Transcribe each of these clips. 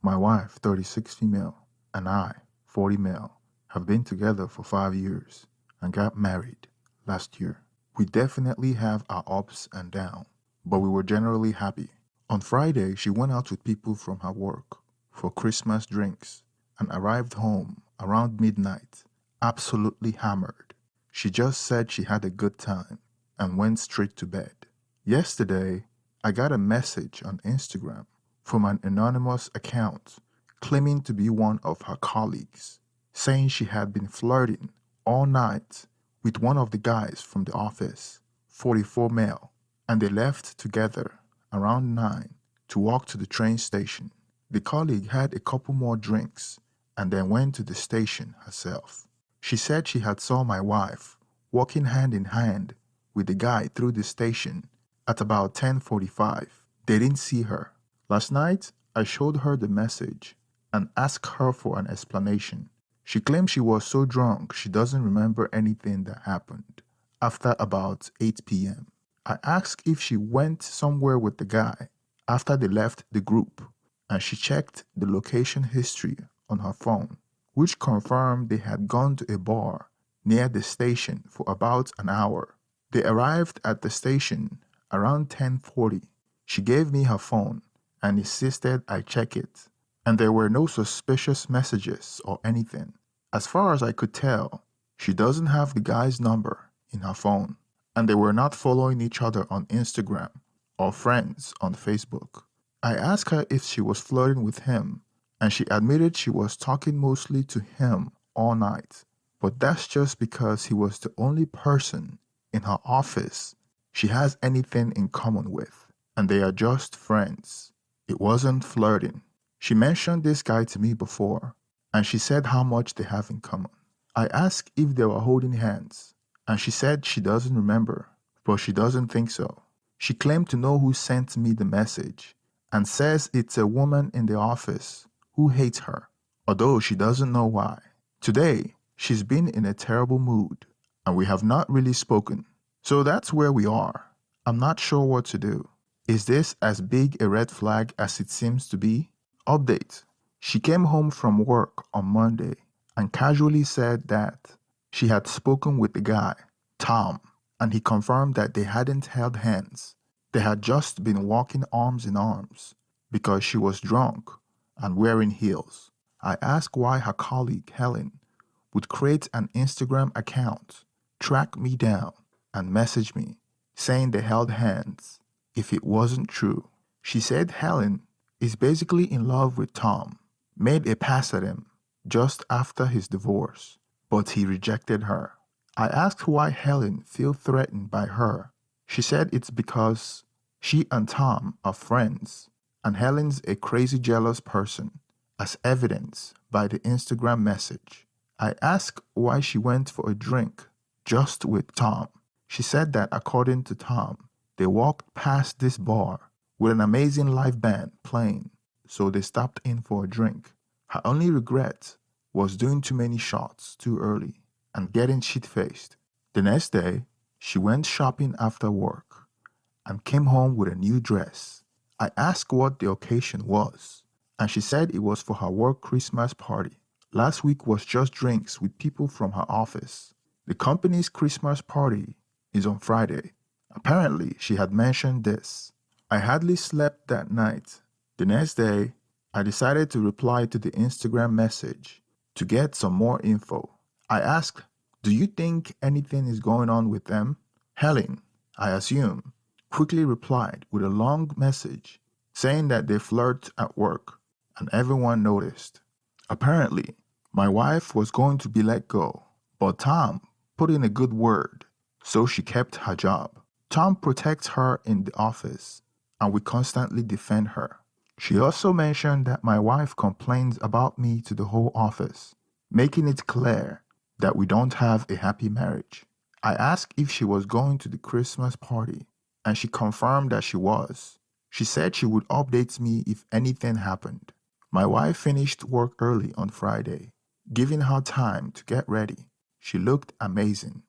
My wife, 36 female, and I, 40 male, have been together for 5 years and got married last year. We definitely have our ups and downs, but we were generally happy. On Friday, she went out with people from her work for Christmas drinks and arrived home around midnight, absolutely hammered. She just said she had a good time and went straight to bed. Yesterday, I got a message on Instagram from an anonymous account claiming to be one of her colleagues, saying she had been flirting all night with one of the guys from the office, 44 male, and they left together around 9 to walk to the train station. The colleague had a couple more drinks and then went to the station herself. She said she had saw my wife walking hand in hand with the guy through the station at about 10:45. They didn't see her. Last night, I showed her the message and asked her for an explanation. She claimed she was so drunk she doesn't remember anything that happened after about 8 p.m. I asked if she went somewhere with the guy after they left the group, and she checked the location history on her phone, which confirmed they had gone to a bar near the station for about an hour. They arrived at the station around 10:40. She gave me her phone and insisted I check it, and there were no suspicious messages or anything. As far as I could tell, she doesn't have the guy's number in her phone, and they were not following each other on Instagram or friends on Facebook. I asked her if she was flirting with him, and she admitted she was talking mostly to him all night. But that's just because he was the only person in her office she has anything in common with, and they are just friends. It wasn't flirting. She mentioned this guy to me before, and she said how much they have in common. I asked if they were holding hands, and she said she doesn't remember, but she doesn't think so. She claimed to know who sent me the message and says it's a woman in the office who hates her, although she doesn't know why. Today, she's been in a terrible mood, and we have not really spoken. So that's where we are. I'm not sure what to do. Is this as big a red flag as it seems to be? Update. She came home from work on Monday and casually said that she had spoken with the guy, Tom, and he confirmed that they hadn't held hands. They had just been walking arms in arms because she was drunk and wearing heels. I asked why her colleague, Helen, would create an Instagram account, track me down, and message me, saying they held hands if it wasn't true. She said Helen is basically in love with Tom, made a pass at him just after his divorce, but he rejected her. I asked why Helen feels threatened by her. She said it's because she and Tom are friends, and Helen's a crazy jealous person, as evidenced by the Instagram message. I asked why she went for a drink just with Tom. She said that according to Tom, they walked past this bar with an amazing live band playing, so they stopped in for a drink. Her only regret was doing too many shots too early and getting shit-faced. The next day, she went shopping after work and came home with a new dress. I asked what the occasion was, and she said it was for her work Christmas party. Last week was just drinks with people from her office. The company's Christmas party is on Friday. Apparently, she had mentioned this. I hardly slept that night. The next day, I decided to reply to the Instagram message to get some more info. I asked, do you think anything is going on with them? Helen, I assume, quickly replied with a long message saying that they flirt at work and everyone noticed. Apparently, my wife was going to be let go, but Tom put in a good word, so she kept her job. Tom protects her in the office, and we constantly defend her. She also mentioned that my wife complains about me to the whole office, making it clear that we don't have a happy marriage. I asked if she was going to the Christmas party, and she confirmed that she was. She said she would update me if anything happened. My wife finished work early on Friday, giving her time to get ready. She looked amazing,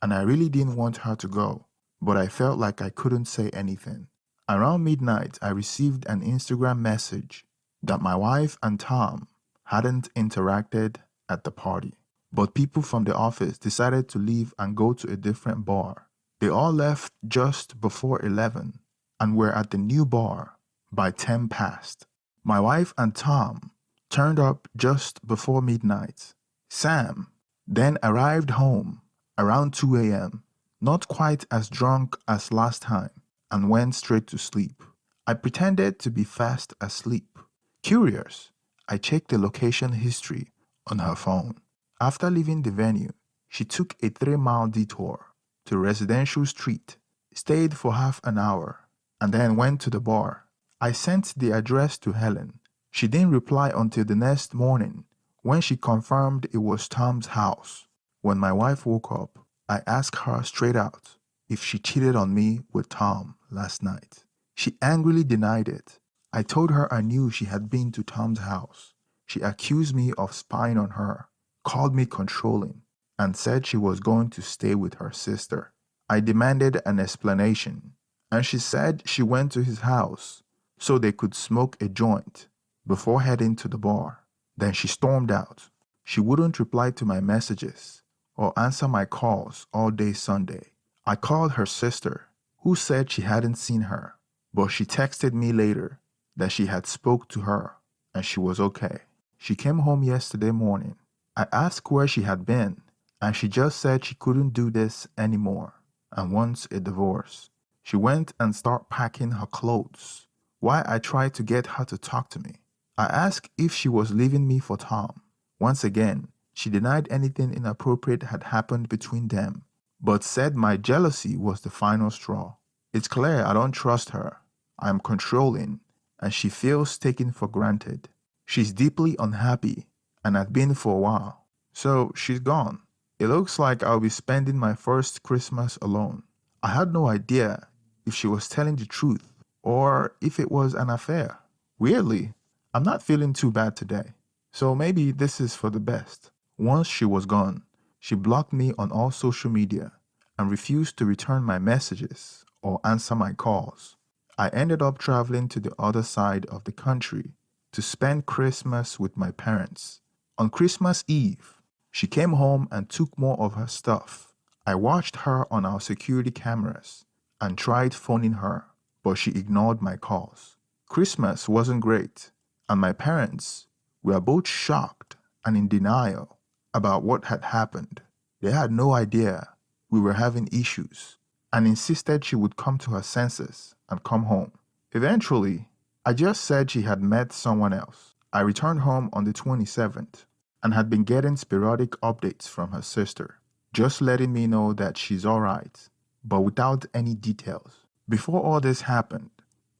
and I really didn't want her to go, but I felt like I couldn't say anything. Around midnight, I received an Instagram message that my wife and Tom hadn't interacted at the party. But people from the office decided to leave and go to a different bar. They all left just before 11 and were at the new bar by 10 past. My wife and Tom turned up just before midnight. Sam then arrived home around 2 a.m., not quite as drunk as last time, and went straight to sleep. I pretended to be fast asleep. Curious, I checked the location history on her phone. After leaving the venue, she took a 3-mile detour to Residential Street, stayed for half an hour, and then went to the bar. I sent the address to Helen. She didn't reply until the next morning when she confirmed it was Tom's house. When my wife woke up, I asked her straight out if she cheated on me with Tom last night. She angrily denied it. I told her I knew she had been to Tom's house. She accused me of spying on her, called me controlling, and said she was going to stay with her sister. I demanded an explanation, and she said she went to his house so they could smoke a joint before heading to the bar. Then she stormed out. She wouldn't reply to my messages or answer my calls all day Sunday. I called her sister, who said she hadn't seen her, but she texted me later that she had spoke to her and she was okay. She came home yesterday morning. I asked where she had been, and she just said she couldn't do this anymore and wants a divorce. She went and started packing her clothes while I tried to get her to talk to me. I asked if she was leaving me for Tom. Once again, she denied anything inappropriate had happened between them, but said my jealousy was the final straw. It's clear I don't trust her. I am controlling, and she feels taken for granted. She's deeply unhappy and had been for a while, so she's gone. It looks like I'll be spending my first Christmas alone. I had no idea if she was telling the truth or if it was an affair. Weirdly, I'm not feeling too bad today, so maybe this is for the best. Once she was gone, she blocked me on all social media and refused to return my messages or answer my calls. I ended up traveling to the other side of the country to spend Christmas with my parents. On Christmas Eve, she came home and took more of her stuff. I watched her on our security cameras and tried phoning her, but she ignored my calls. Christmas wasn't great, and my parents were both shocked and in denial about what had happened. They had no idea we were having issues and insisted she would come to her senses and come home. Eventually, I just said she had met someone else. I returned home on the 27th and had been getting sporadic updates from her sister, just letting me know that she's alright, but without any details. Before all this happened,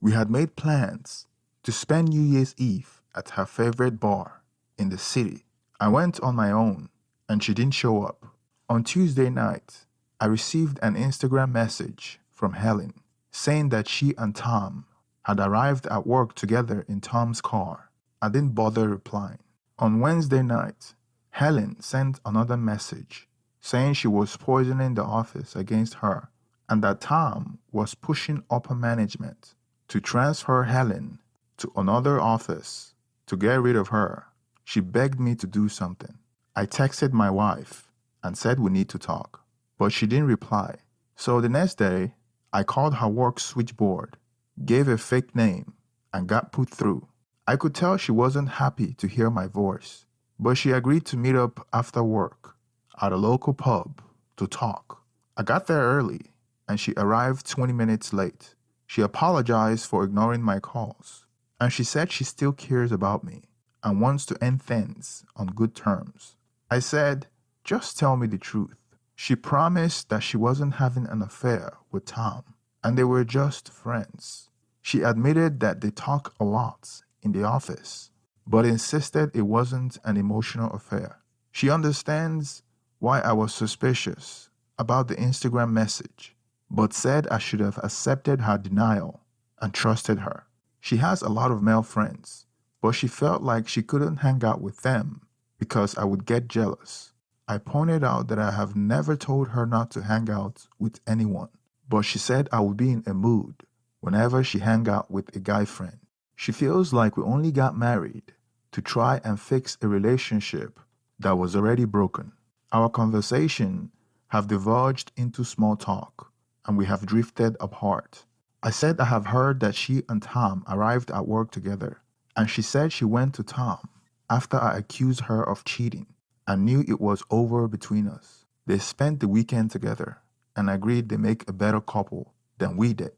we had made plans to spend New Year's Eve at her favorite bar in the city. I went on my own and she didn't show up. On Tuesday night, I received an Instagram message from Helen saying that she and Tom had arrived at work together in Tom's car. I didn't bother replying. On Wednesday night, Helen sent another message saying she was poisoning the office against her and that Tom was pushing upper management to transfer Helen to another office to get rid of her. She begged me to do something. I texted my wife and said we need to talk, but she didn't reply. So the next day, I called her work switchboard, gave a fake name, and got put through. I could tell she wasn't happy to hear my voice, but she agreed to meet up after work at a local pub to talk. I got there early, and she arrived 20 minutes late. She apologized for ignoring my calls, and she said she still cares about me and wants to end things on good terms. I said, just tell me the truth. She promised that she wasn't having an affair with Tom, and they were just friends. She admitted that they talk a lot in the office, but insisted it wasn't an emotional affair. She understands why I was suspicious about the Instagram message, but said I should have accepted her denial and trusted her. She has a lot of male friends, but she felt like she couldn't hang out with them because I would get jealous. I pointed out that I have never told her not to hang out with anyone, but she said I would be in a mood whenever she hung out with a guy friend. She feels like we only got married to try and fix a relationship that was already broken. Our conversation have diverged into small talk and we have drifted apart. I said I have heard that she and Tom arrived at work together, and she said she went to Tom after I accused her of cheating and knew it was over between us. They spent the weekend together and agreed they make a better couple than we did.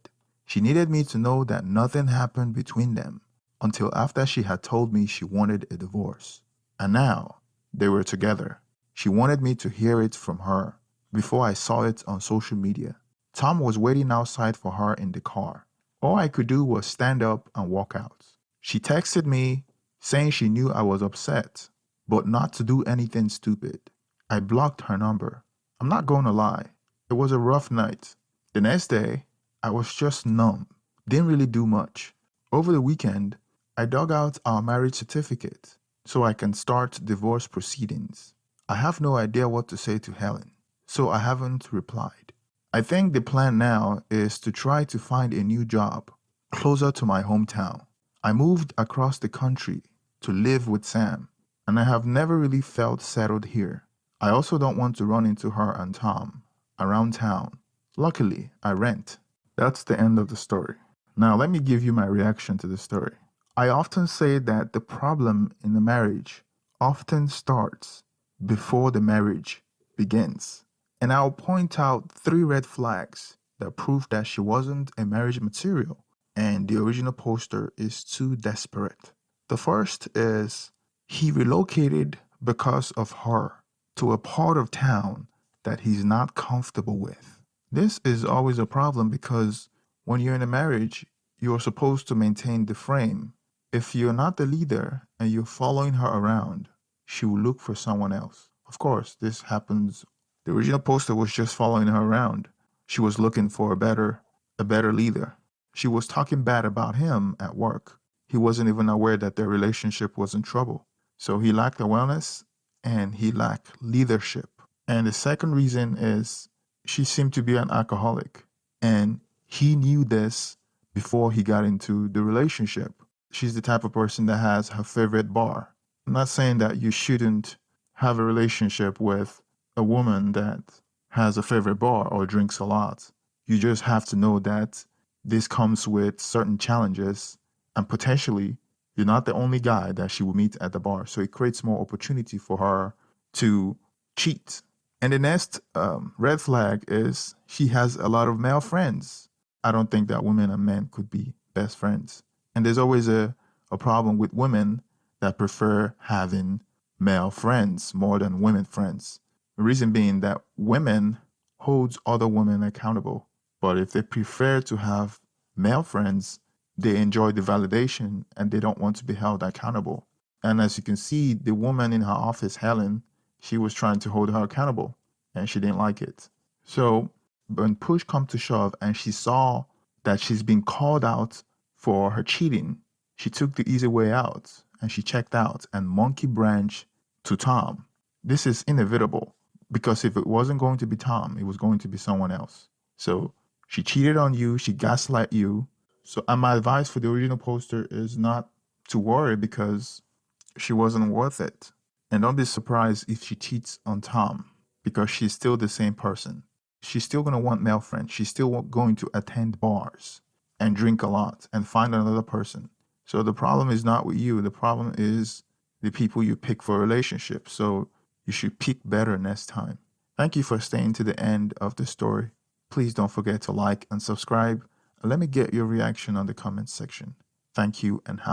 She needed me to know that nothing happened between them until after she had told me she wanted a divorce. And now they were together. She wanted me to hear it from her before I saw it on social media. Tom was waiting outside for her in the car. All I could do was stand up and walk out. She texted me saying she knew I was upset, but not to do anything stupid. I blocked her number. I'm not going to lie, it was a rough night. The next day, I was just numb, didn't really do much. Over the weekend, I dug out our marriage certificate so I can start divorce proceedings. I have no idea what to say to Helen, so I haven't replied. I think the plan now is to try to find a new job closer to my hometown. I moved across the country to live with Sam, and I have never really felt settled here. I also don't want to run into her and Tom around town. Luckily, I rent. That's the end of the story. Now, let me give you my reaction to the story. I often say that the problem in the marriage often starts before the marriage begins. And I'll point out 3 red flags that prove that she wasn't a marriage material and the original poster is too desperate. The first is he relocated because of her to a part of town that he's not comfortable with. This is always a problem because when you're in a marriage, you're supposed to maintain the frame. If you're not the leader and you're following her around, she will look for someone else. Of course, this happens. The original poster was just following her around. She was looking for a better leader. She was talking bad about him at work. He wasn't even aware that their relationship was in trouble. So he lacked awareness and he lacked leadership. And the second reason is she seemed to be an alcoholic. And he knew this before he got into the relationship. She's the type of person that has her favorite bar. I'm not saying that you shouldn't have a relationship with a woman that has a favorite bar or drinks a lot. You just have to know that this comes with certain challenges and potentially you're not the only guy that she will meet at the bar. So it creates more opportunity for her to cheat. And the next red flag is she has a lot of male friends. I don't think that women and men could be best friends. And there's always a problem with women that prefer having male friends more than women friends. The reason being that women holds other women accountable. But if they prefer to have male friends, they enjoy the validation and they don't want to be held accountable. And as you can see, the woman in her office, Helen, she was trying to hold her accountable and she didn't like it. So when push come to shove and she saw that she's been called out for her cheating, she took the easy way out and she checked out and monkey branch to Tom. This is inevitable because if it wasn't going to be Tom, it was going to be someone else. So she cheated on you, she gaslight you. So and my advice for the original poster is not to worry because she wasn't worth it. And don't be surprised if she cheats on Tom because she's still the same person. She's still going to want male friends. She's still going to attend bars and drink a lot and find another person. So the problem is not with you. The problem is the people you pick for a relationship. So you should pick better next time. Thank you for staying to the end of the story. Please don't forget to like and subscribe. And let me get your reaction on the comment section. Thank you and have